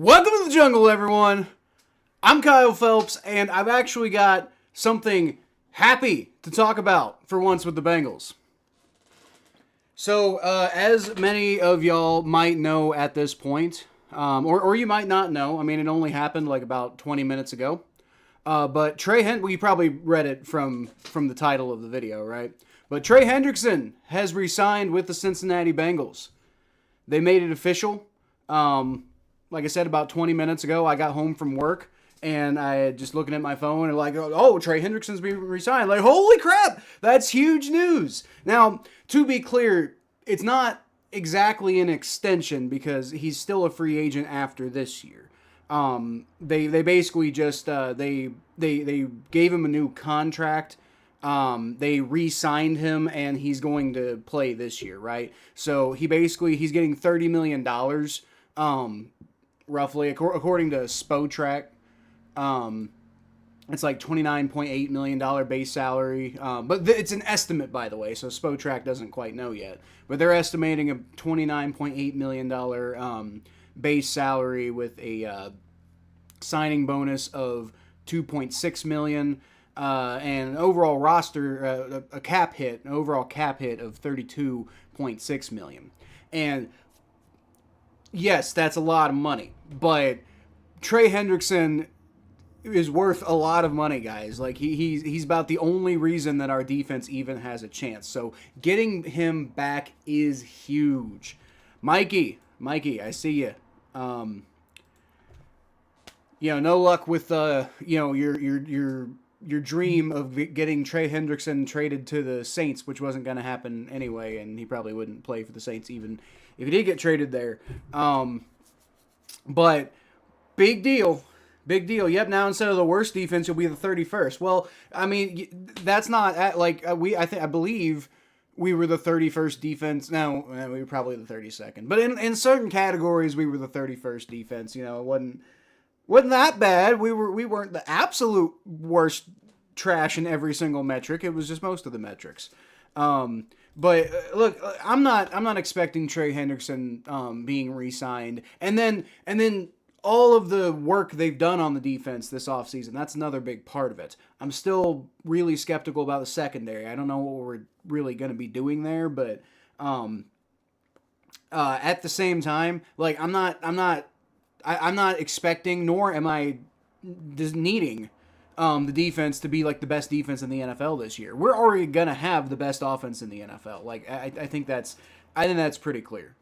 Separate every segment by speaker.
Speaker 1: Welcome to the jungle, everyone. I'm Kyle Phelps, and I've actually got something happy to talk about for once with the Bengals. So, as many of y'all might know at this point, or you might not know, I mean, it only happened like about 20 minutes ago. But Trey well, you probably read it from the title of the video, right? But Trey Hendrickson has re-signed with the Cincinnati Bengals. They made it official. Like I said, about 20 minutes ago, I got home from work, and I had just looking at my phone, and like, oh, Trey Hendrickson's being re-signed. Like, holy crap, that's huge news. Now, to be clear, it's not exactly an extension because he's still a free agent after this year. They basically just they gave him a new contract. They re-signed him, and he's going to play this year, right? So he's getting $30 million. Roughly, according to Spotrac, it's like $29.8 million base salary. But it's an estimate, by the way, so Spotrac doesn't quite know yet. But they're estimating a $29.8 million base salary with a signing bonus of $2.6 million and an overall roster, an overall cap hit of $32.6 million. And yes, that's a lot of money, but Trey Hendrickson is worth a lot of money, guys. Like he's about the only reason that our defense even has a chance. So getting him back is huge. Mikey, I see you. No luck with your dream of getting Trey Hendrickson traded to the Saints, which wasn't going to happen anyway, and he probably wouldn't play for the Saints even if he did get traded there. But big deal. Yep, now instead of the worst defense, you'll be the 31st. Well, I mean, that's not I believe we were the 31st defense. No, we were probably the 32nd. But in certain categories, we were the 31st defense. You know, it wasn't that bad. We weren't the absolute worst trash in every single metric. It was just most of the metrics. But look, I'm not expecting Trey Hendrickson being re-signed, and then all of the work they've done on the defense this offseason, that's another big part of it. I'm still really skeptical about the secondary. I don't know what we're really going to be doing there, but at the same time, like I'm not expecting, nor am I just needing the defense to be like the best defense in the NFL this year. We're already gonna have the best offense in the NFL. Like I think that's pretty clear.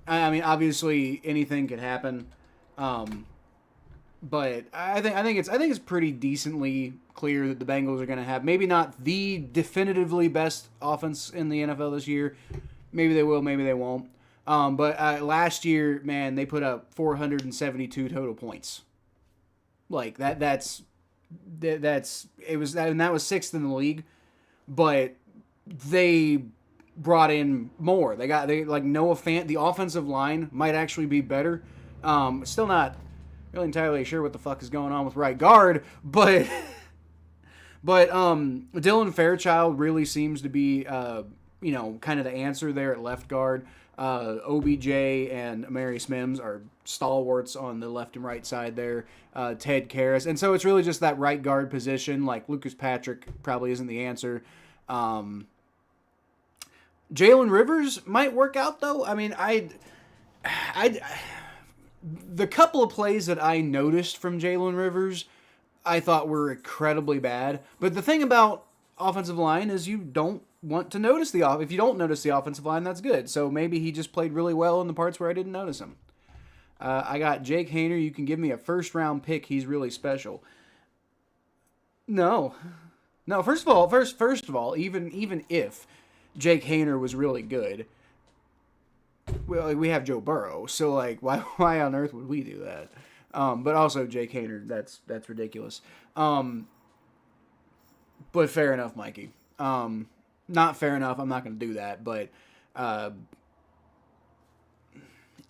Speaker 1: I mean, obviously anything could happen, but I think it's pretty decently clear that the Bengals are gonna have maybe not the definitively best offense in the NFL this year. Maybe they will, maybe they won't. But last year, man, they put up 472 total points. Like that was sixth in the league, but they brought in more. Noah Fant, the offensive line might actually be better. Still not really entirely sure what the fuck is going on with right guard, but Dylan Fairchild really seems to be kind of the answer there at left guard. OBJ and Amarius Mims are stalwarts on the left and right side there. Ted Karras. And so it's really just that right guard position. Like Lucas Patrick probably isn't the answer. Jalen Rivers might work out though. I mean, the couple of plays that I noticed from Jalen Rivers, I thought were incredibly bad. But the thing about offensive line is you don't want to notice if you don't notice the offensive line, that's good. So maybe he just played really well in the parts where I didn't notice him. I got Jake Haener. You can give me a first-round pick. He's really special. No. First of all, even if Jake Haener was really good, well, we have Joe Burrow. So like, why on earth would we do that? But also Jake Haener, that's ridiculous. But fair enough, Mikey. Not fair enough. I'm not going to do that. But,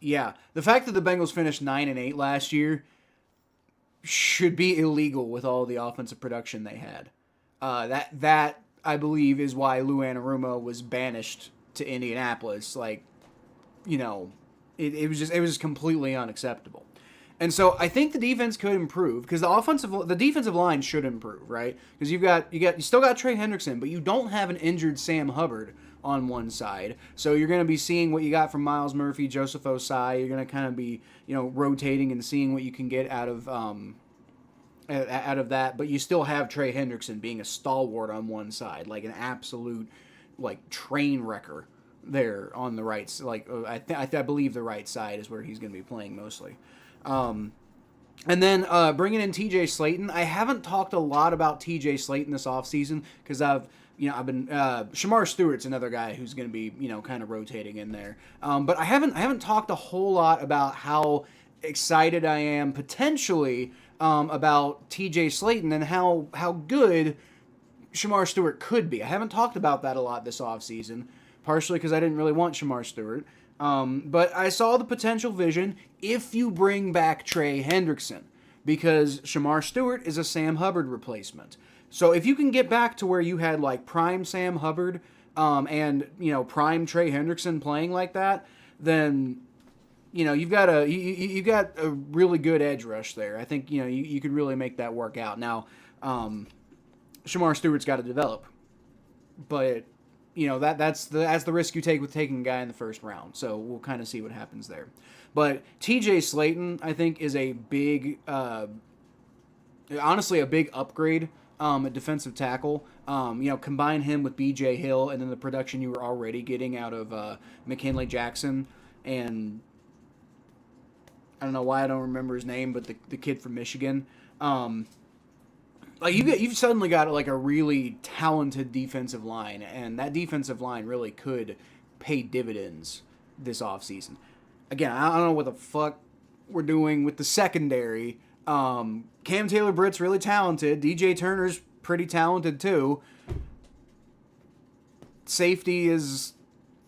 Speaker 1: yeah, the fact that the Bengals finished 9-8 last year should be illegal with all the offensive production they had. That I believe is why Lou Anarumo was banished to Indianapolis. Like, it was just completely unacceptable. And so I think the defense could improve because the defensive line should improve, right? Because you still got Trey Hendrickson, but you don't have an injured Sam Hubbard on one side. So you're going to be seeing what you got from Miles Murphy, Joseph Osai. You're going to kind of be, rotating and seeing what you can get out of that. But you still have Trey Hendrickson being a stalwart on one side, like an absolute train wrecker there on the right. I believe the right side is where he's going to be playing mostly. And then bringing in TJ Slaton. I haven't talked a lot about TJ Slaton this offseason because I've been Shamar Stewart's another guy who's going to be kind of rotating in there. But I haven't talked a whole lot about how excited I am potentially about TJ Slaton and how good Shamar Stewart could be. I haven't talked about that a lot this offseason, partially because I didn't really want Shamar Stewart. But I saw the potential vision if you bring back Trey Hendrickson, because Shamar Stewart is a Sam Hubbard replacement. So if you can get back to where you had prime Sam Hubbard and prime Trey Hendrickson playing like that, then you've got a really good edge rush there. I think you could really make that work out. Now, Shamar Stewart's got to develop, but that's the risk you take with taking a guy in the first round. So we'll kind of see what happens there. But TJ Slaton, I think, is a big, honestly, a big upgrade at defensive tackle. Combine him with B.J. Hill and then the production you were already getting out of McKinley Jackson and I don't know why I don't remember his name, but the kid from Michigan. You've suddenly got a really talented defensive line, and that defensive line really could pay dividends this offseason. Again, I don't know what the fuck we're doing with the secondary. Cam Taylor-Britt's really talented. DJ Turner's pretty talented too. Safety is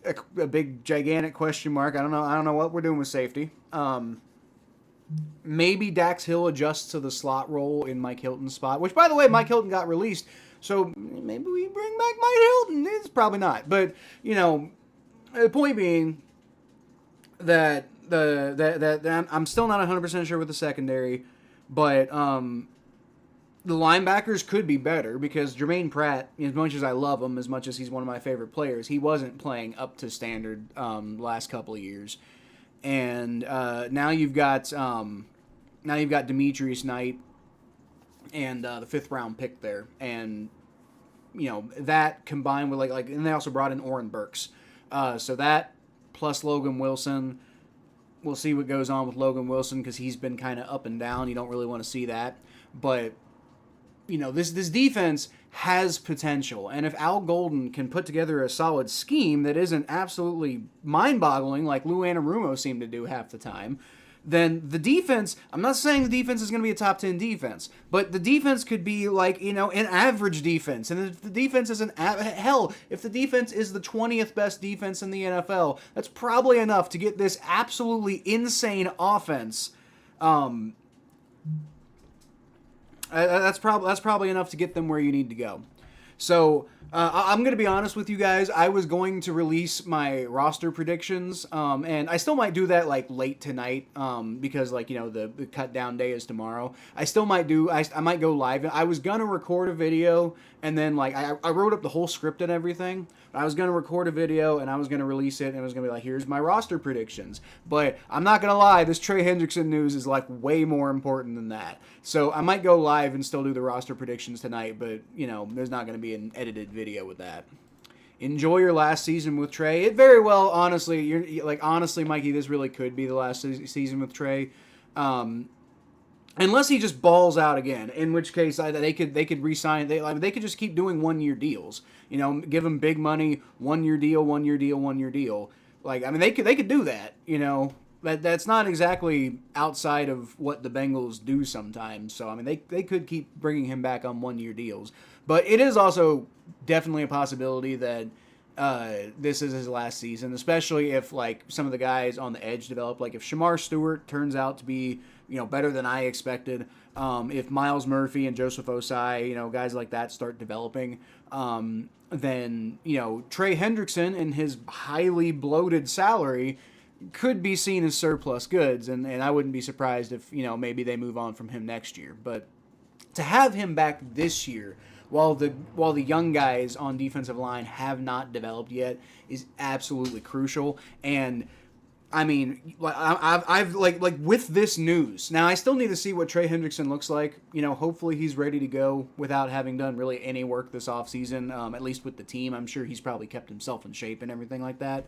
Speaker 1: a big, gigantic question mark. I don't know what we're doing with safety. Maybe Dax Hill adjusts to the slot role in Mike Hilton's spot, which, by the way, Mike Hilton got released, so maybe we bring back Mike Hilton. It's probably not. But, the point being that I'm still not 100% sure with the secondary, but the linebackers could be better because Jermaine Pratt, as much as I love him, as much as he's one of my favorite players, he wasn't playing up to standard last couple of years. And now you've got Demetrius Knight and the 5th round pick there, and that combined with and they also brought in Oren Burks, so that plus Logan Wilson. We'll see what goes on with Logan Wilson because he's been kind of up and down. You don't really want to see that, but this defense has potential, and if Al Golden can put together a solid scheme that isn't absolutely mind-boggling like Lou Anarumo seemed to do half the time, then the defense, I'm not saying the defense is going to be a top 10 defense, but the defense could be an average defense, and if the defense is if the defense is the 20th best defense in the NFL, that's probably enough to get this absolutely insane offense. That's probably enough to get them where you need to go. So I'm going to be honest with you guys. I was going to release my roster predictions, and I still might do that late tonight because the cut down day is tomorrow. I still might do. I might go live. I was going to record a video, and then I wrote up the whole script and everything. I was going to record a video, and I was going to release it, and it was going to be here's my roster predictions. But I'm not going to lie, this Trey Hendrickson news is way more important than that. So I might go live and still do the roster predictions tonight, but there's not going to be an edited video with that. Enjoy your last season with Trey. It very well, honestly, honestly, Mikey, this really could be the last season with Trey. Unless he just balls out again, in which case they could re-sign. They could just keep doing 1-year deals. Give him big money, 1-year deal, 1-year deal, 1-year deal. They could do that. That's not exactly outside of what the Bengals do sometimes. So they could keep bringing him back on 1-year deals. But it is also definitely a possibility that this is his last season, especially if some of the guys on the edge develop. If Shamar Stewart turns out to be better than I expected, if Miles Murphy and Joseph Osai, guys like that start developing, then Trey Hendrickson and his highly bloated salary could be seen as surplus goods, and I wouldn't be surprised if, maybe they move on from him next year. But to have him back this year, while the young guys on defensive line have not developed yet, is absolutely crucial. And I mean, I've with this news. Now I still need to see what Trey Hendrickson looks like. Hopefully he's ready to go without having done really any work this offseason, at least with the team. I'm sure he's probably kept himself in shape and everything like that.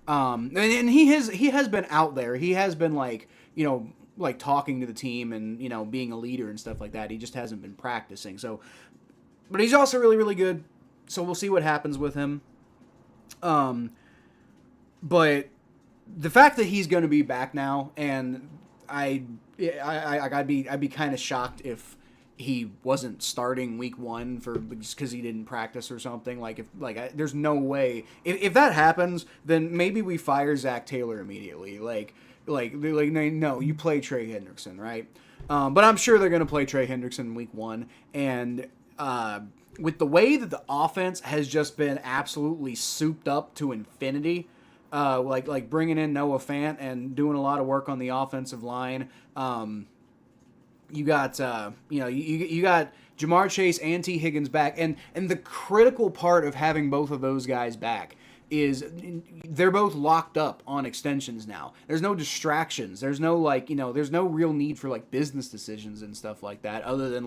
Speaker 1: And he has been out there. He has been talking to the team and being a leader and stuff like that. He just hasn't been practicing. So, but he's also really, really good. So we'll see what happens with him. But the fact that he's going to be back now, and I'd be kind of shocked if he wasn't starting week 1 just because he didn't practice or something. There's no way if that happens, then maybe we fire Zach Taylor immediately. No, you play Trey Hendrickson, right? But I'm sure they're going to play Trey Hendrickson week 1, and with the way that the offense has just been absolutely souped up to infinity. Bringing in Noah Fant and doing a lot of work on the offensive line. You got you got Jamar Chase and T. Higgins back, and the critical part of having both of those guys back is they're both locked up on extensions now. There's no distractions. There's no there's no real need for business decisions and stuff like that, other than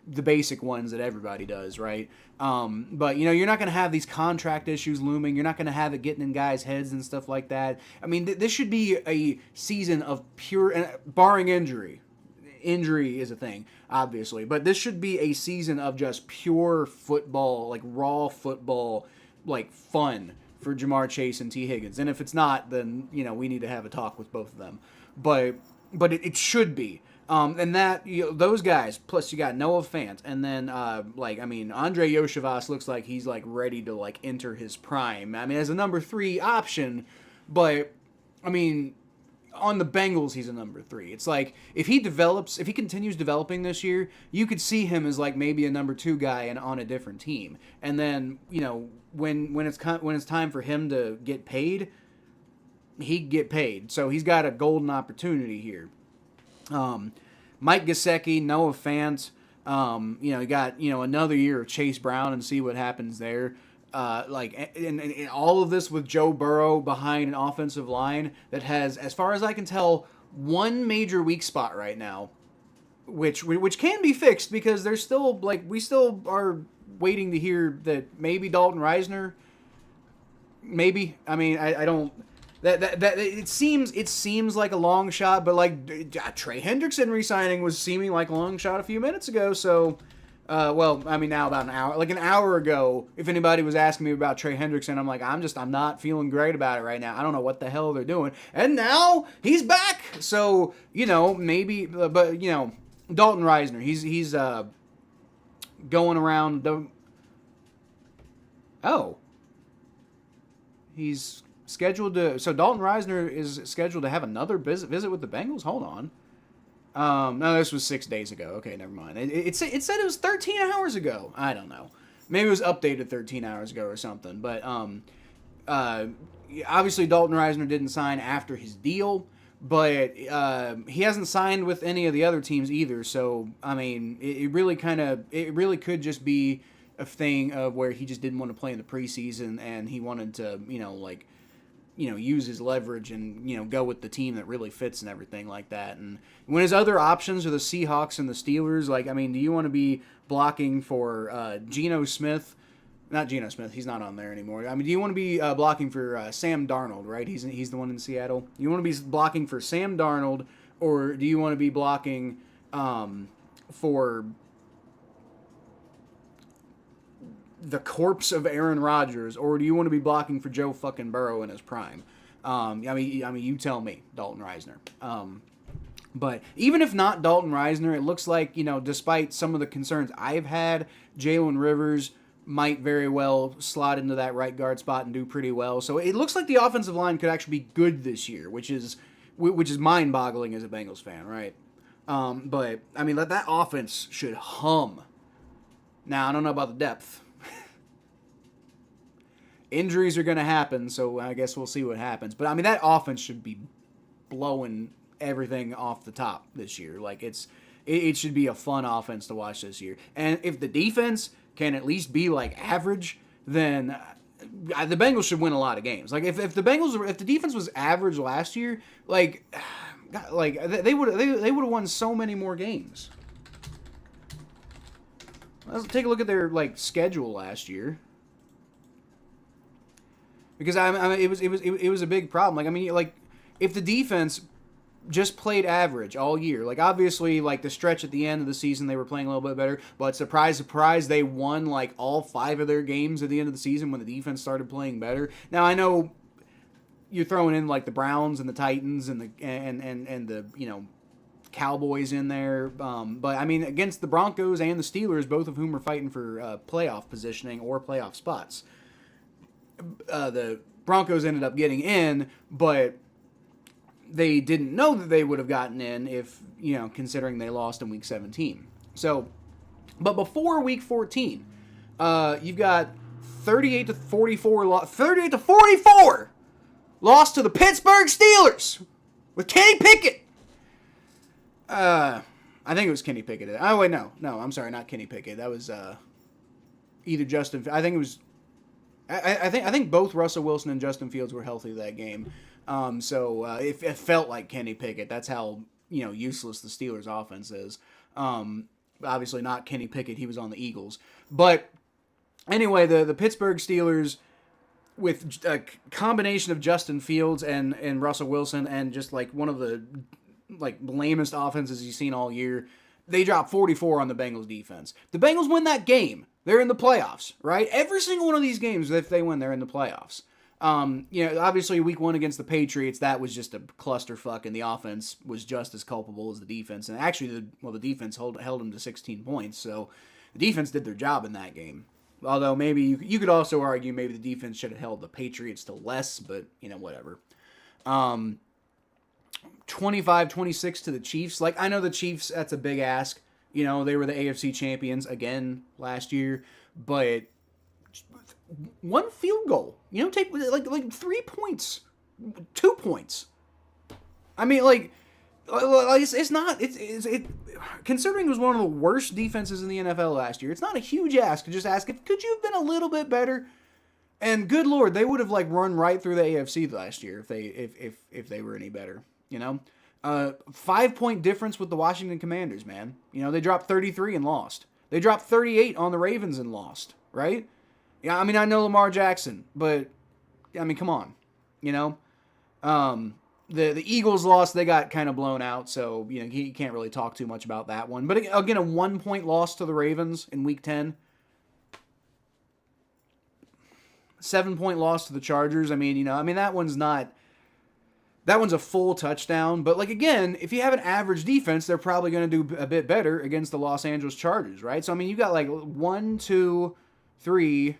Speaker 1: the basic ones that everybody does, right? But you're not going to have these contract issues looming. You're not going to have it getting in guys' heads and stuff like that. I mean, this should be a season of pure, barring injury. Injury is a thing, obviously, but this should be a season of just pure football, raw football, fun for Jamar Chase and T. Higgins. And if it's not, then we need to have a talk with both of them. But it should be. And that those guys, plus you got Noah Fant, and then Andre Yoshivas looks like he's ready to enter his prime. I mean, as a number 3 option, but I mean, on the Bengals he's a number 3. It's if he continues developing this year, you could see him as maybe a number 2 guy and on a different team. And then when it's time for him to get paid, he'd get paid. So he's got a golden opportunity here. Mike Gesicki, Noah Fant, you got another year of Chase Brown and see what happens there. And all of this with Joe Burrow behind an offensive line that has, as far as I can tell, one major weak spot right now, which can be fixed because there's still we still are waiting to hear that maybe Dalton Reisner. Maybe I mean I don't. That it seems like a long shot, but Trey Hendrickson re-signing was seeming like a long shot a few minutes ago. So, now about an hour ago, if anybody was asking me about Trey Hendrickson, I'm not feeling great about it right now. I don't know what the hell they're doing, and now he's back. So maybe, but Dalton Reisner, he's going around. He's scheduled to. So Dalton Reisner is scheduled to have another visit with the Bengals. Hold on. No, this was 6 days ago. Okay, never mind. It said it was 13 hours ago. I don't know. Maybe it was updated 13 hours ago or something. But obviously Dalton Reisner didn't sign after his deal, but he hasn't signed with any of the other teams either. So I mean, it really could just be a thing of where he just didn't want to play in the preseason and he wanted to use his leverage and, go with the team that really fits and everything like that. And when his other options are the Seahawks and the Steelers, do you want to be blocking for Geno Smith? Not Geno Smith. He's not on there anymore. I mean, do you want to be blocking for Sam Darnold, right? He's the one in Seattle. You want to be blocking for Sam Darnold, or do you want to be blocking for the corpse of Aaron Rodgers, or do you want to be blocking for Joe fucking Burrow in his prime? I mean, you tell me, Dalton Reisner. But even if not Dalton Reisner, it looks like, despite some of the concerns I've had, Jalen Rivers might very well slot into that right guard spot and do pretty well. So it looks like the offensive line could actually be good this year, which is mind-boggling as a Bengals fan, right? But I mean, that offense should hum. Now, I don't know about the depth. Injuries are going to happen, so I guess we'll see what happens. But I mean, that offense should be blowing everything off the top this year. Like it should be a fun offense to watch this year. And if the defense can at least be like average, then the Bengals should win a lot of games. Like if the defense was average last year, like they would have won so many more games. Let's take a look at their like schedule last year. Because it was a big problem. Like I mean, like if the defense just played average all year, like obviously like the stretch at the end of the season they were playing a little bit better, but surprise they won like all 5 of their games at the end of the season when the defense started playing better. Now I know you're throwing in like the Browns and the Titans and the Cowboys in there, but I mean against the Broncos and the Steelers, both of whom are fighting for playoff positioning or playoff spots. The Broncos ended up getting in, but they didn't know that they would have gotten in if, considering they lost in Week 17. So, but before Week 14, you've got 38-44 lost to the Pittsburgh Steelers with Kenny Pickett. I think it was Kenny Pickett. Oh, wait, no, I'm sorry, not Kenny Pickett. That was either Justin. I think it was. I think both Russell Wilson and Justin Fields were healthy that game. So it felt like Kenny Pickett. That's how useless the Steelers' offense is. Obviously not Kenny Pickett. He was on the Eagles. But anyway, the Pittsburgh Steelers, with a combination of Justin Fields and Russell Wilson, and just like one of the like lamest offenses you've seen all year, they dropped 44 on the Bengals defense. The Bengals win that game. They're in the playoffs, right? Every single one of these games, if they win, they're in the playoffs. Obviously Week 1 against the Patriots, that was just a clusterfuck, and the offense was just as culpable as the defense. And actually, the defense held them to 16 points, so the defense did their job in that game. Although maybe you could also argue maybe the defense should have held the Patriots to less, but, whatever. 25-26 to the Chiefs. Like, I know the Chiefs, that's a big ask. They were the AFC champions again last year, but one field goal, take like 3 points, 2 points. I mean, it's not, considering it was one of the worst defenses in the NFL last year, it's not a huge ask to just ask, could you have been a little bit better? And good Lord, they would have run right through the AFC last year if they were any better, 5-point difference with the Washington Commanders, man. They dropped 33 and lost. They dropped 38 on the Ravens and lost, right? Yeah, I mean, I know Lamar Jackson, but, I mean, come on, The Eagles lost, they got kind of blown out, so, you can't really talk too much about that one. But, again, a 1-point loss to the Ravens in Week 10. 7-point loss to the Chargers. I mean, that one's not... That one's a full touchdown, but again, if you have an average defense, they're probably going to do a bit better against the Los Angeles Chargers, right? So, I mean, you got 1, 2, 3,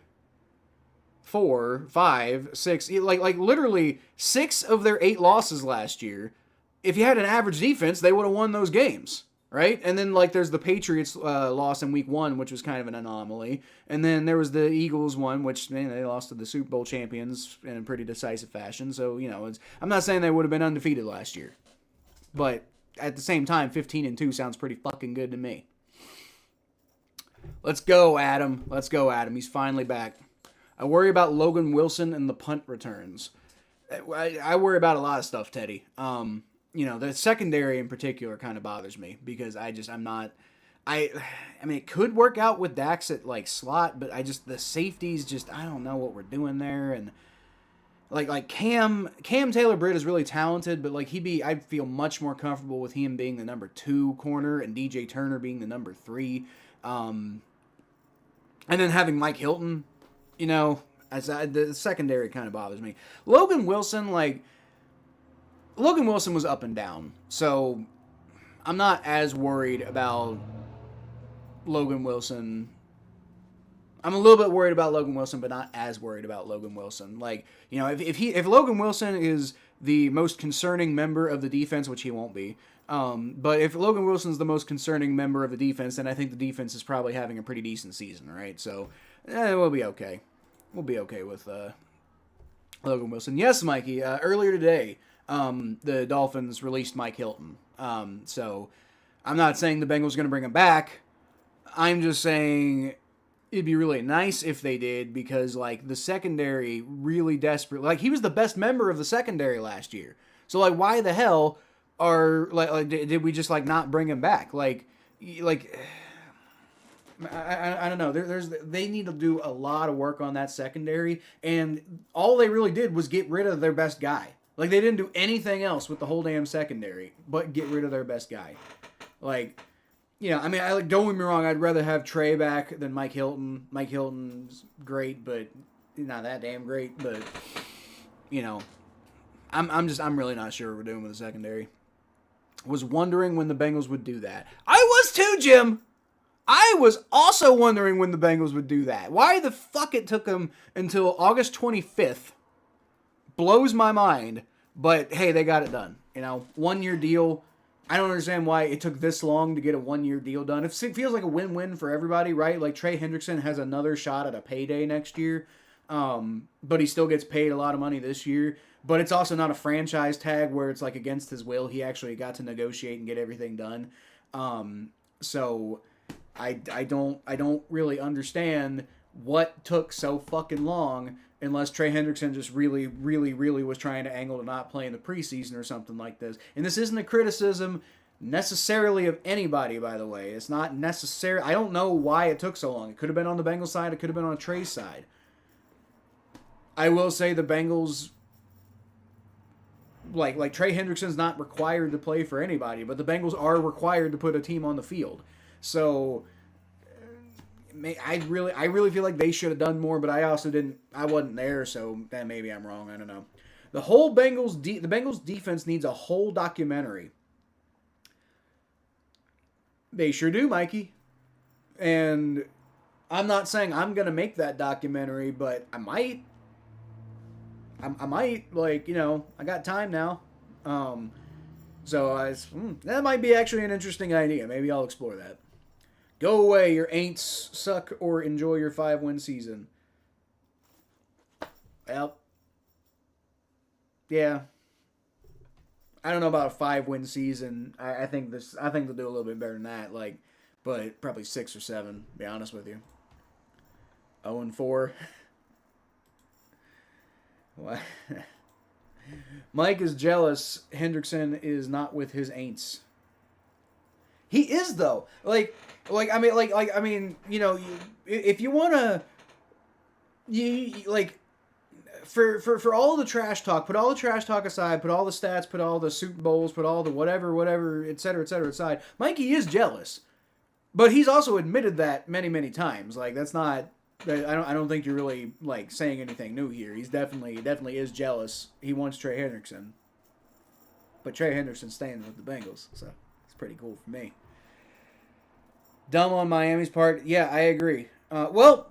Speaker 1: 4, 5, 6, literally 6 of their 8 losses last year. If you had an average defense, they would have won those games, right? And then there's the Patriots loss in Week 1, which was kind of an anomaly. And then there was the Eagles one, which they lost to the Super Bowl champions in a pretty decisive fashion. So, I'm not saying they would have been undefeated last year. But at the same time, 15-2 sounds pretty fucking good to me. Let's go, Adam. He's finally back. I worry about Logan Wilson and the punt returns. I worry about a lot of stuff, Teddy. The secondary in particular kind of bothers me because I'm not... I mean, it could work out with Dax at slot, but the safeties I don't know what we're doing there. And Cam Taylor-Britt is really talented, but I'd feel much more comfortable with him being the number 2 corner and DJ Turner being the number 3. And then having Mike Hilton, the secondary kind of bothers me. Logan Wilson was up and down, so I'm not as worried about Logan Wilson. I'm a little bit worried about Logan Wilson, but not as worried about Logan Wilson. If Logan Wilson is the most concerning member of the defense, which he won't be, but if Logan Wilson's the most concerning member of the defense, then I think the defense is probably having a pretty decent season, right? So, we'll be okay. we'll be okay with Logan Wilson. Yes, Mikey. Earlier today, the Dolphins released Mike Hilton. So I'm not saying the Bengals are going to bring him back. I'm just saying it'd be really nice if they did, because like the secondary really desperate. Like he was the best member of the secondary last year. So like why the hell are like did we just like not bring him back? Like I don't know. They need to do a lot of work on that secondary, and all they really did was get rid of their best guy. Like they didn't do anything else with the whole damn secondary but get rid of their best guy. Like, you know, I mean, don't get me wrong. I'd rather have Trey back than Mike Hilton. Mike Hilton's great, but not that damn great. But you know, I'm really not sure what we're doing with the secondary. Was wondering when the Bengals would do that. I was too, Jim. I was also wondering when the Bengals would do that. Why the fuck it took them until August 25th blows my mind. But hey, they got it done. You know, 1 year deal. I don't understand why it took this long to get a 1 year deal done. It feels like a win-win for everybody, right? Like Trey Hendrickson has another shot at a payday next year. But he still gets paid a lot of money this year. But it's also not a franchise tag where it's like against his will. He actually got to negotiate and get everything done. So I don't really understand what took so fucking long, unless Trey Hendrickson just really was trying to angle to not play in the preseason or something like this. And this isn't a criticism necessarily of anybody, by the way. It's not necessary. I don't know why it took so long. It could have been on the Bengals side. It could have been on Trey's side. I will say the Bengals, like Trey Hendrickson's not required to play for anybody, but the Bengals are required to put a team on the field. So I really feel like they should have done more, but I also didn't. I wasn't there, so maybe I'm wrong. I don't know. The whole Bengals defense needs a whole documentary. They sure do, Mikey. And I'm not saying I'm gonna make that documentary, but I might. I might, like, you know, I got time now. So that might be actually an interesting idea. Maybe I'll explore that. Go away, your ain'ts suck, or enjoy your 5-win season. Well, yeah. I don't know about a 5-win season. I think they'll do a little bit better than that. Like, but probably 6 or 7. To be honest with you. 0-4. What? Mike is jealous Hendrickson is not with his ain'ts. He is though. Like I mean, you know, if you wanna, for all the trash talk, put all the trash talk aside, put all the stats, put all the Super Bowls, put all the whatever, et cetera, aside. Mikey is jealous, but he's also admitted that many times. Like that's not. I don't think you're really like saying anything new here. He's definitely is jealous. He wants Trey Hendrickson, but Trey Hendrickson's staying with the Bengals, so it's pretty cool for me. Dumb on Miami's part. Yeah, I agree. Well,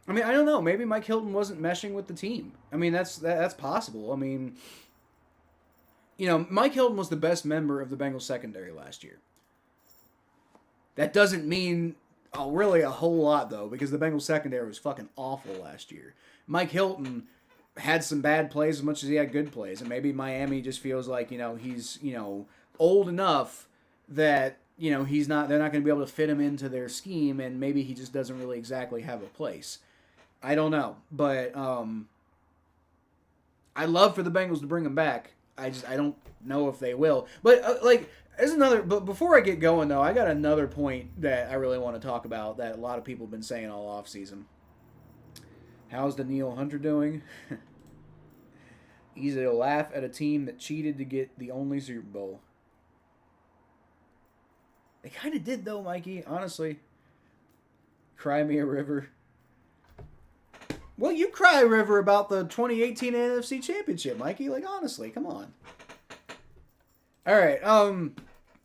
Speaker 1: I mean, I don't know. Maybe Mike Hilton wasn't meshing with the team. I mean, that's possible. I mean, you know, Mike Hilton was the best member of the Bengals secondary last year. That doesn't mean really a whole lot, though, because the Bengals secondary was fucking awful last year. Mike Hilton had some bad plays as much as he had good plays, and maybe Miami just feels like, you know, he's, you know, old enough that, you know, they're not going to be able to fit him into their scheme, and maybe he just doesn't really exactly have a place. I don't know, but I love for the Bengals to bring him back. I don't know if they will. But but before I get going though, I got another point that I really want to talk about that a lot of people have been saying all off season. How's Danielle Hunter doing? Easy to laugh at a team that cheated to get the only Super Bowl. They kind of did though, Mikey. Honestly, cry me a river. Well, you cry a river about the 2018 NFC Championship, Mikey. Like honestly, come on. All right.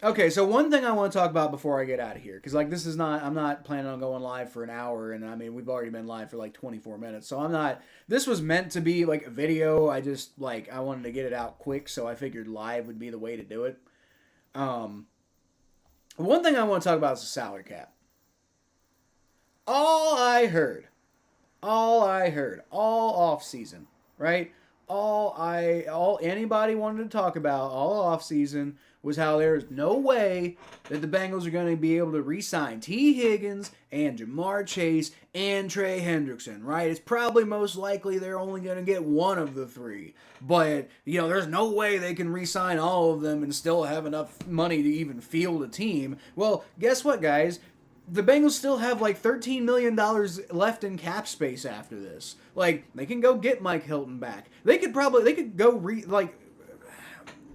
Speaker 1: Okay, so one thing I want to talk about before I get out of here, because like I'm not planning on going live for an hour, and I mean we've already been live for like 24 minutes, so this was meant to be like a video. I just I wanted to get it out quick, so I figured live would be the way to do it. One thing I want to talk about is the salary cap. All I heard all I heard all off season, right? All anybody wanted to talk about all off season was how there's no way that the Bengals are going to be able to re-sign T. Higgins and Jamar Chase and Trey Hendrickson, right? It's probably most likely they're only going to get one of the three. But, there's no way they can re-sign all of them and still have enough money to even field a team. Well, guess what, guys? The Bengals still have like $13 million left in cap space after this. Like, they can go get Mike Hilton back. They could go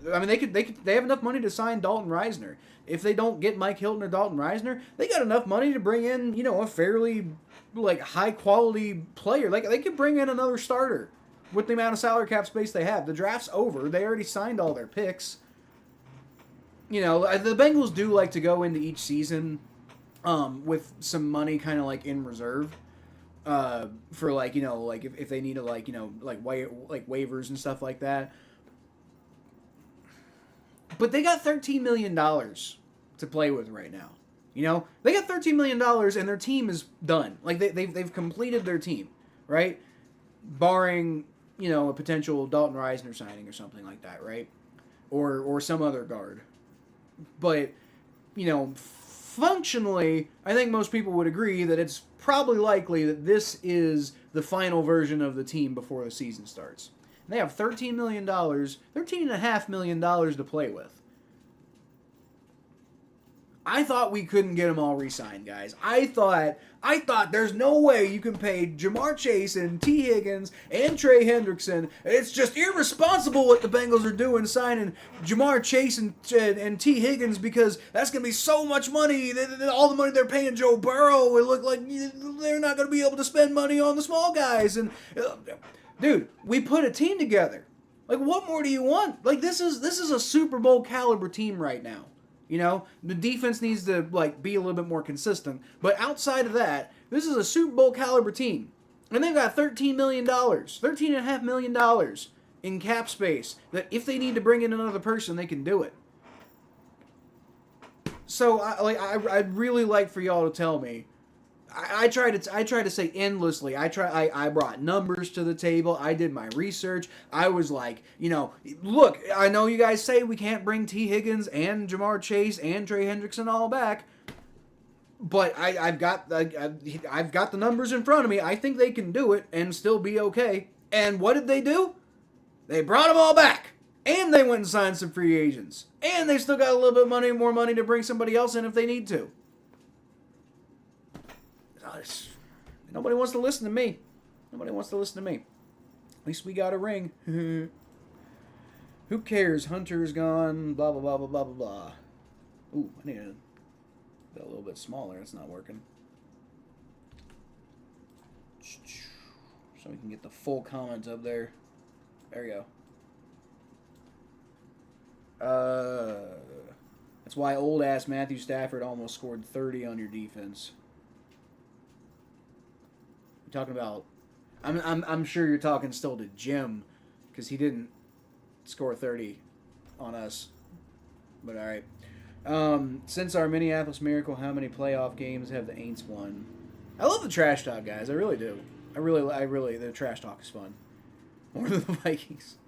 Speaker 1: they have enough money to sign Dalton Reisner. If they don't get Mike Hilton or Dalton Reisner, they got enough money to bring in, a fairly high quality player. Like, they could bring in another starter with the amount of salary cap space they have. The draft's over. They already signed all their picks. The Bengals do like to go into each season with some money kind of in reserve for if they need to waivers and stuff like that. But they got $13 million to play with right now. They got $13 million and their team is done. Like they've completed their team, right? Barring a potential Dalton Reisner signing or something like that, right? Or some other guard. But functionally, I think most people would agree that it's probably likely that this is the final version of the team before the season starts. And they have $13 million, $13.5 million to play with. I thought we couldn't get them all re-signed, guys. I thought there's no way you can pay Jamar Chase and T. Higgins and Trey Hendrickson. It's just irresponsible what the Bengals are doing, signing Jamar Chase and T. Higgins, because that's going to be so much money. All the money they're paying Joe Burrow, it look like they're not going to be able to spend money on the small guys. And dude, we put a team together. What more do you want? This is a Super Bowl caliber team right now. The defense needs to be a little bit more consistent. But outside of that, this is a Super Bowl caliber team. And they've got $13 million, $13.5 million in cap space that if they need to bring in another person, they can do it. So I'd really like for y'all to tell me. I try to say endlessly. I brought numbers to the table. I did my research. I was like, look, I know you guys say we can't bring T. Higgins and Jamar Chase and Trey Hendrickson all back, but I've got the numbers in front of me. I think they can do it and still be okay. And what did they do? They brought them all back, and they went and signed some free agents, and they still got a little bit more money to bring somebody else in if they need to. Nobody wants to listen to me. At least we got a ring. Who cares? Hunter's gone. Blah, blah, blah, blah, blah, blah, blah. Ooh, I need to be a little bit smaller. It's not working. So we can get the full comments up there. There we go. That's why old-ass Matthew Stafford almost scored 30 on your defense. Talking about, I'm sure you're talking still to Jim, because he didn't score 30 on us. But all right. Since our Minneapolis Miracle, how many playoff games have the Aints won? I love the trash talk, guys. I really do. I really, the trash talk is fun. More than the Vikings.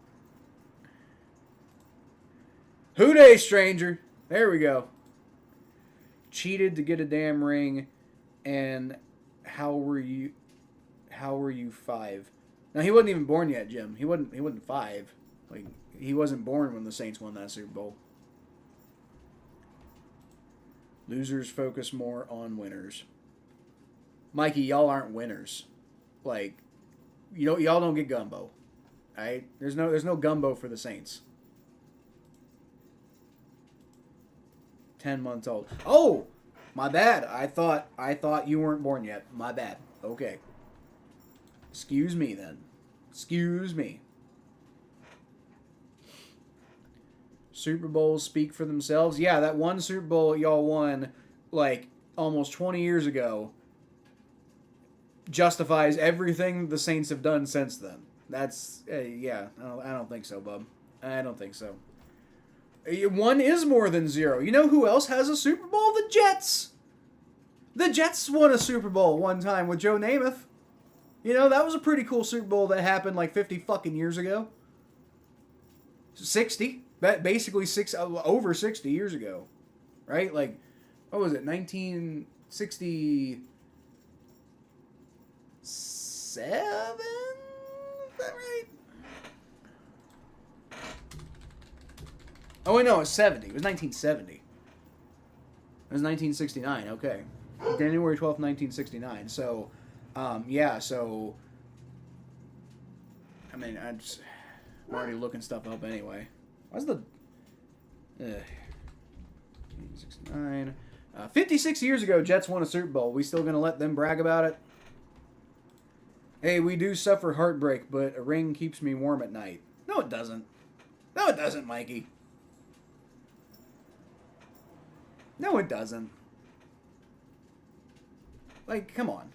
Speaker 1: Who Dey, stranger? There we go. Cheated to get a damn ring, and how were you 5? Now, he wasn't even born yet, Jim. He wasn't 5. He wasn't born when the Saints won that Super Bowl. Losers focus more on winners. Mikey, y'all aren't winners. Y'all don't get gumbo. Alright? There's no gumbo for the Saints. 10 months old. Oh! My bad. I thought you weren't born yet. My bad. Okay. Excuse me, then. Excuse me. Super Bowls speak for themselves. Yeah, that one Super Bowl y'all won, almost 20 years ago, justifies everything the Saints have done since then. That's, yeah, I don't think so, bub. I don't think so. 1 is more than 0. You know who else has a Super Bowl? The Jets. The Jets won a Super Bowl one time with Joe Namath. You know, that was a pretty cool Super Bowl that happened like 50 fucking years ago. 60. Basically over 60 years ago. Right? Like, what was it? 1967? Is that right? Oh, wait, no, it was 70. It was 1970. It was 1969, okay. January 12th, 1969. So, yeah, so... I mean, I'm already looking stuff up anyway. Why's the... 1969... 56 years ago, Jets won a Super Bowl. We still gonna let them brag about it? Hey, we do suffer heartbreak, but a ring keeps me warm at night. No, it doesn't. No, it doesn't, Mikey. No, it doesn't. Like, come on.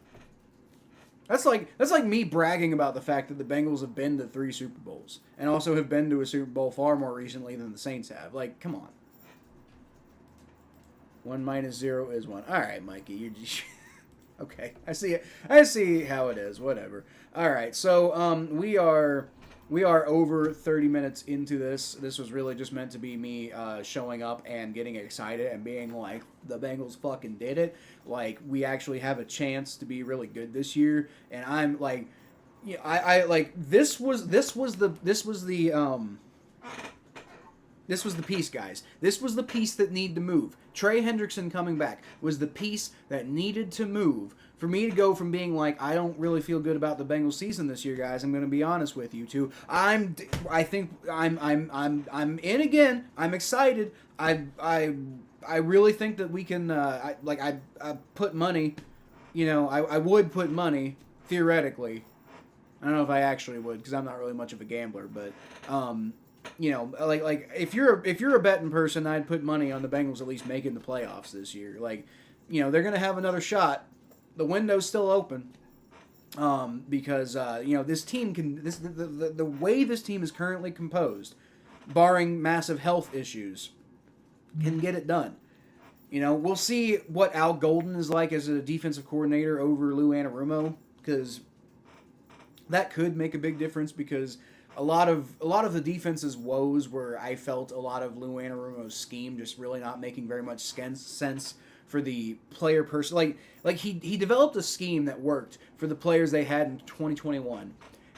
Speaker 1: That's like me bragging about the fact that the Bengals have been to 3 Super Bowls and also have been to a Super Bowl far more recently than the Saints have. Like, come on. 1 minus 0 is 1. All right, Mikey, you just okay. I see it. I see how it is. Whatever. All right, so we are over 30 minutes into this. This was really just meant to be me showing up and getting excited and being like, the Bengals fucking did it. Like, we actually have a chance to be really good this year. And I'm like, yeah, I like this was the piece, guys. This was the piece that needed to move. Trey Hendrickson coming back was the piece that needed to move for me to go from being like, I don't really feel good about the Bengals season this year, guys. I'm going to be honest with you, to I'm in again. I'm excited. I really think that we can. I put money. You know, I would put money theoretically. I don't know if I actually would, because I'm not really much of a gambler, but you know, like if you're a betting person, I'd put money on the Bengals at least making the playoffs this year. Like, you know, they're gonna have another shot. The window's still open, because you know, this team can the way this team is currently composed, barring massive health issues, can get it done. You know, we'll see what Al Golden is like as a defensive coordinator over Lou Anarumo, because that could make a big difference, because a lot of the defense's woes were, I felt, a lot of Lou Anarumo's scheme just really not making very much sense for the player person. Like he developed a scheme that worked for the players they had in 2021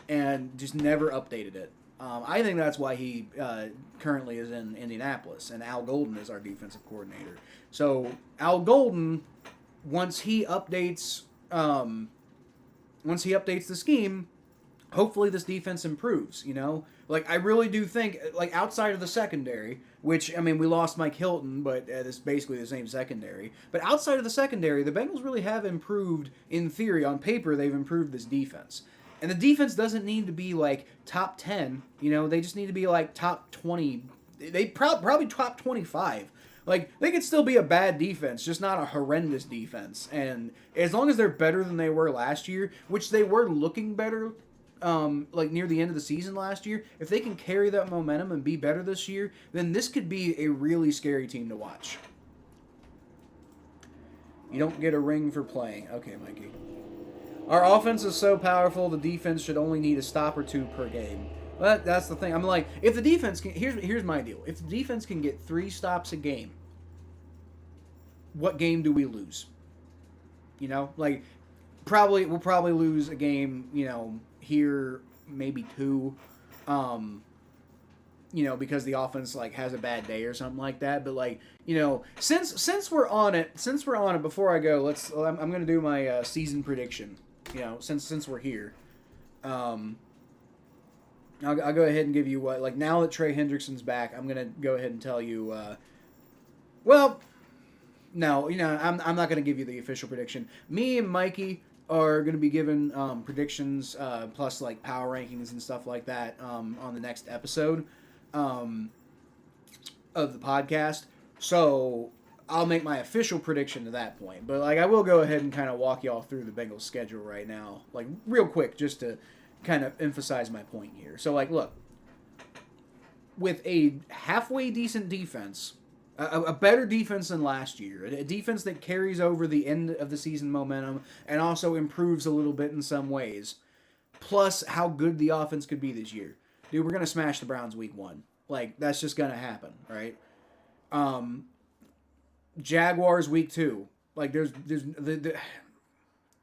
Speaker 1: and just never updated it. I think that's why he currently is in Indianapolis, and Al Golden is our defensive coordinator. So Al Golden, once he updates the scheme, hopefully this defense improves, you know? Like, I really do think, like, outside of the secondary, which, I mean, we lost Mike Hilton, but it's basically the same secondary. But outside of the secondary, the Bengals really have improved, in theory, on paper, they've improved this defense. And the defense doesn't need to be, like, top 10, you know? They just need to be, like, top 20. They probably top 25. Like, they could still be a bad defense, just not a horrendous defense. And as long as they're better than they were last year, which they were looking better, like near the end of the season last year, if they can carry that momentum and be better this year, then this could be a really scary team to watch. You don't get a ring for playing. Okay, Mikey. Our offense is so powerful, the defense should only need a stop or 2 per game. But that's the thing. I'm like, if the defense can... Here's my deal. If the defense can get 3 stops a game, what game do we lose? You know? Like, we'll probably lose a game, you know, here, maybe 2, you know, because the offense, like, has a bad day or something like that. But, like, you know, since we're on it, before I go, I'm going to do my season prediction, you know, since we're here. I'll go ahead and give you what, like, now that Trey Hendrickson's back, I'm going to go ahead and tell you, well, no, you know, I'm not going to give you the official prediction. Me and Mikey are going to be given predictions, plus, like, power rankings and stuff like that on the next episode of the podcast. So I'll make my official prediction to that point. But, like, I will go ahead and kind of walk y'all through the Bengals schedule right now, like, real quick, just to kind of emphasize my point here. So, like, look, with a halfway decent defense, A better defense than last year. A defense that carries over the end of the season momentum and also improves a little bit in some ways. Plus, how good the offense could be this year. Dude, we're going to smash the Browns week 1. Like, that's just going to happen, right? Jaguars week 2. Like, there's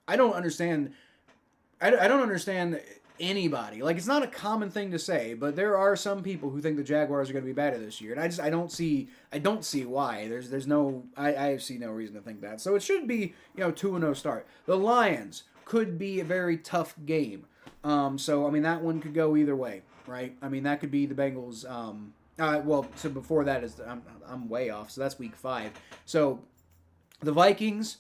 Speaker 1: I don't understand. I don't understand anybody. Like, it's not a common thing to say, but there are some people who think the Jaguars are going to be better this year, and I don't see why. I see no reason to think that. So it should be 2-0 start. The Lions could be a very tough game. So I mean that one could go either way, right? I mean that could be the Bengals. So before that is I'm way off. So that's week 5. So the Vikings.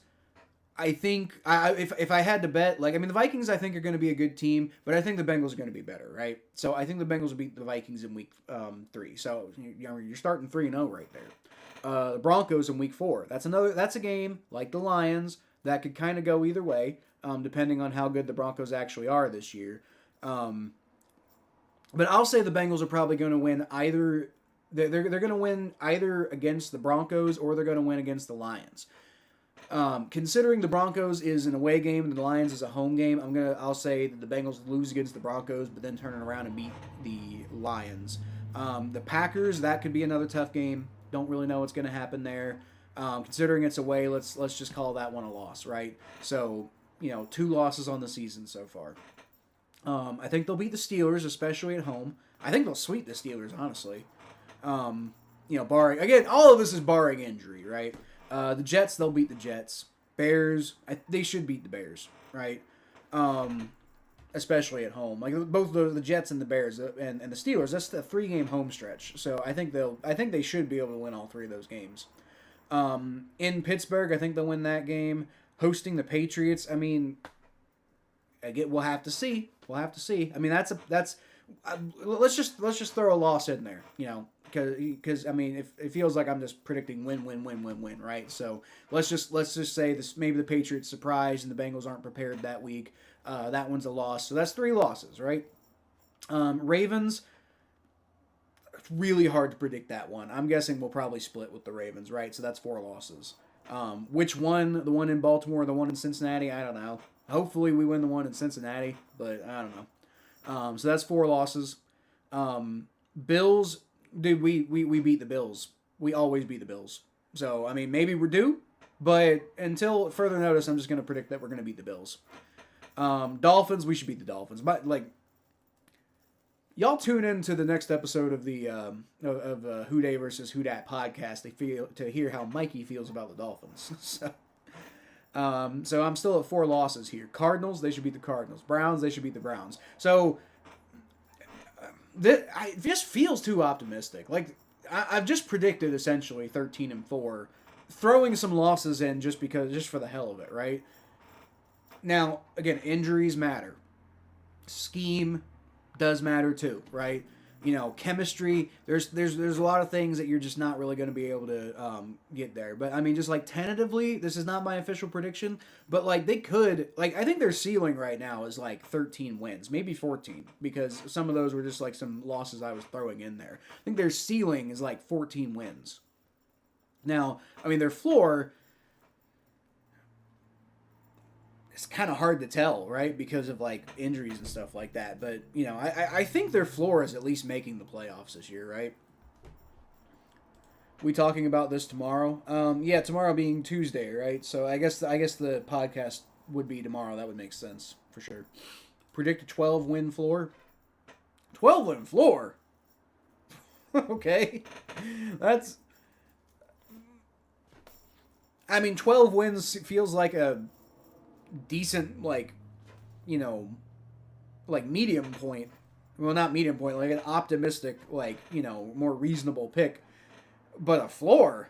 Speaker 1: I think if I had to bet, the Vikings I think are going to be a good team, but I think the Bengals are going to be better, right? So I think the Bengals will beat the Vikings in week 3. So you're starting 3-0 right there. The Broncos in week 4. That's a game like the Lions that could kind of go either way, depending on how good the Broncos actually are this year. But I'll say the Bengals are probably going to win either. They're going to win either against the Broncos or they're going to win against the Lions. Considering the Broncos is an away game and the Lions is a home game, I'll say that the Bengals lose against the Broncos, but then turn around and beat the Lions. The Packers, that could be another tough game. Don't really know what's going to happen there. Considering it's away, let's just call that one a loss, right? So 2 losses on the season so far. I think they'll beat the Steelers, especially at home. I think they'll sweep the Steelers, honestly. Barring again, all of this is barring injury, right? The Jets, they'll beat the Jets. Bears, they should beat the Bears, right? Especially at home. Like both the Jets and the Bears and the Steelers, that's the 3-game home stretch. So I think they should be able to win all 3 of those games. In Pittsburgh, I think they'll win that game. Hosting the Patriots, I mean, we'll have to see. I mean, let's just throw a loss in there, because I mean, it feels like I'm just predicting win, right? So let's just say this, maybe the Patriots surprise and the Bengals aren't prepared that week. That one's a loss. So that's 3 losses, right? Ravens, it's really hard to predict that one. I'm guessing we'll probably split with the Ravens, right? So that's 4 losses. Which one? The one in Baltimore or the one in Cincinnati? I don't know. Hopefully we win the one in Cincinnati, but I don't know. So that's 4 losses. Bills, dude, we beat the Bills. We always beat the Bills. So, I mean, maybe we're due, but until further notice, I'm just going to predict that we're going to beat the Bills. Dolphins, we should beat the Dolphins. But, y'all tune in to the next episode of the Who Dey versus Who Dat podcast to hear how Mikey feels about the Dolphins. So I'm still at 4 losses here. Cardinals, they should beat the Cardinals. Browns, they should beat the Browns. So it just feels too optimistic. Like I've just predicted essentially 13-4, throwing some losses in just for the hell of it, right? Now again, injuries matter. Scheme does matter too, right? Chemistry. There's a lot of things that you're just not really going to be able to get there. But I mean, just tentatively, this is not my official prediction, but they could I think their ceiling right now is 13 wins, maybe 14, because some of those were just some losses I was throwing in there. I think their ceiling is 14 wins. Now, I mean, their floor, it's kind of hard to tell, right? Because of injuries and stuff like that. But, I think their floor is at least making the playoffs this year, right? We talking about this tomorrow? Yeah, tomorrow being Tuesday, right? So I guess the podcast would be tomorrow. That would make sense for sure. Predict a 12-win floor. 12-win floor? Okay. That's... I mean, 12 wins feels like a decent, medium point. Well, not medium point, an optimistic, more reasonable pick. But a floor?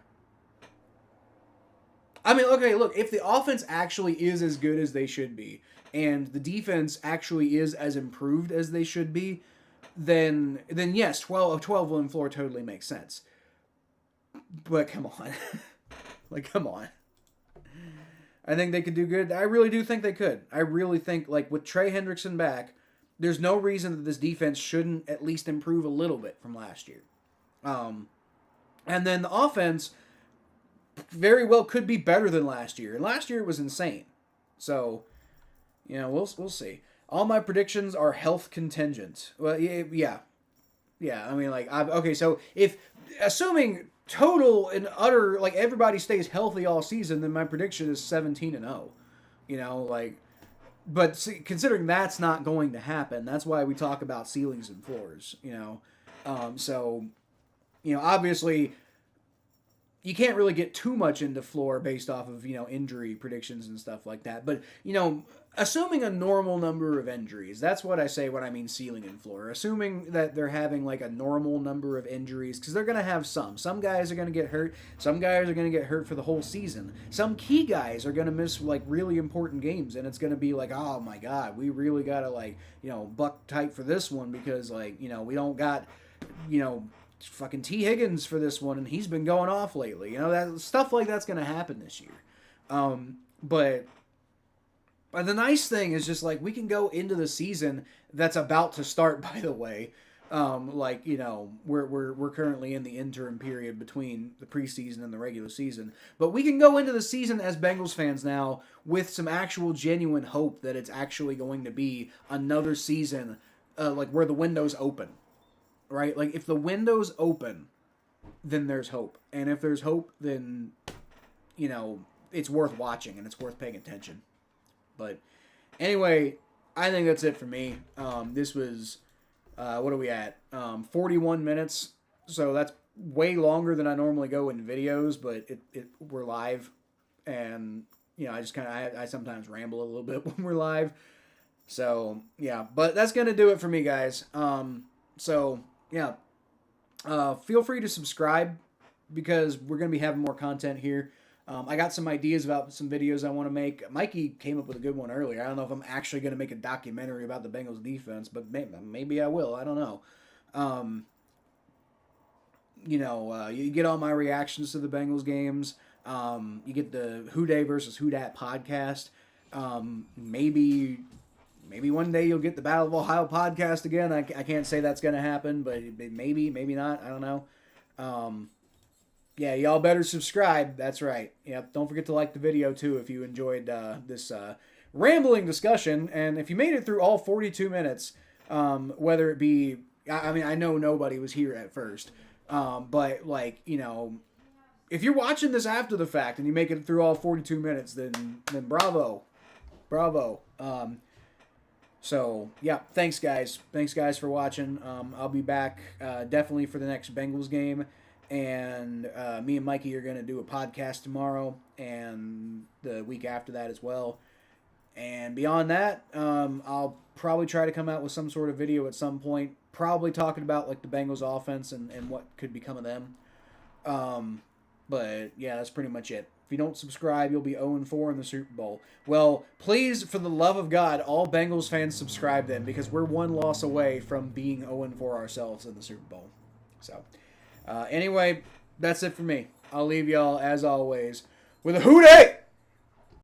Speaker 1: I mean, okay, look, if the offense actually is as good as they should be, and the defense actually is as improved as they should be, then yes, a 12-win floor totally makes sense. But come on. Come on. I think they could do good. I really do think they could. I really think, with Trey Hendrickson back, there's no reason that this defense shouldn't at least improve a little bit from last year. And then the offense very well could be better than last year. And last year it was insane. So, we'll see. All my predictions are health contingent. Well, yeah. I mean, okay, so if, assuming total and utter, everybody stays healthy all season, then my prediction is 17-0. But see, considering that's not going to happen, that's why we talk about ceilings and floors, So, obviously, you can't really get too much into floor based off of, injury predictions and stuff like that. But, assuming a normal number of injuries, that's what I say when I mean ceiling and floor. Assuming that they're having a normal number of injuries, because they're going to have some. Some guys are going to get hurt. Some guys are going to get hurt for the whole season. Some key guys are going to miss really important games, and it's going to be oh my God, we really got to buck tight for this one because we don't got, fucking T. Higgins for this one, and he's been going off lately. That stuff like that's going to happen this year. But the nice thing is just we can go into the season that's about to start. By the way, we're currently in the interim period between the preseason and the regular season, but we can go into the season as Bengals fans now with some actual genuine hope that it's actually going to be another season, where the window's open. Right? If the window's open, then there's hope. And if there's hope, then, it's worth watching and it's worth paying attention. But anyway, I think that's it for me. This was, what are we at? 41 minutes. So that's way longer than I normally go in videos, but we're live. And, I just I sometimes ramble a little bit when we're live. So, yeah. But that's going to do it for me, guys. Yeah, feel free to subscribe because we're going to be having more content here. I got some ideas about some videos I want to make. Mikey came up with a good one earlier. I don't know if I'm actually going to make a documentary about the Bengals defense, but maybe I will. I don't know. You get all my reactions to the Bengals games. You get the Who Dey versus Who Dat podcast. Maybe one day you'll get the Battle of Ohio podcast again. I can't say that's going to happen, but maybe not. I don't know. Yeah, y'all better subscribe. That's right. Yep. Don't forget to like the video, too, if you enjoyed this rambling discussion. And if you made it through all 42 minutes, whether it be... I know nobody was here at first. But, if you're watching this after the fact and you make it through all 42 minutes, then bravo. Bravo. So, yeah, thanks, guys. Thanks, guys, for watching. I'll be back definitely for the next Bengals game. And me and Mikey are going to do a podcast tomorrow and the week after that as well. And beyond that, I'll probably try to come out with some sort of video at some point, probably talking about the Bengals offense and what could become of them. But, yeah, that's pretty much it. If you don't subscribe, you'll be 0-4 in the Super Bowl. Well, please, for the love of God, all Bengals fans subscribe then, because we're one loss away from being 0-4 ourselves in the Super Bowl. So, anyway, that's it for me. I'll leave y'all, as always, with a Who Dey!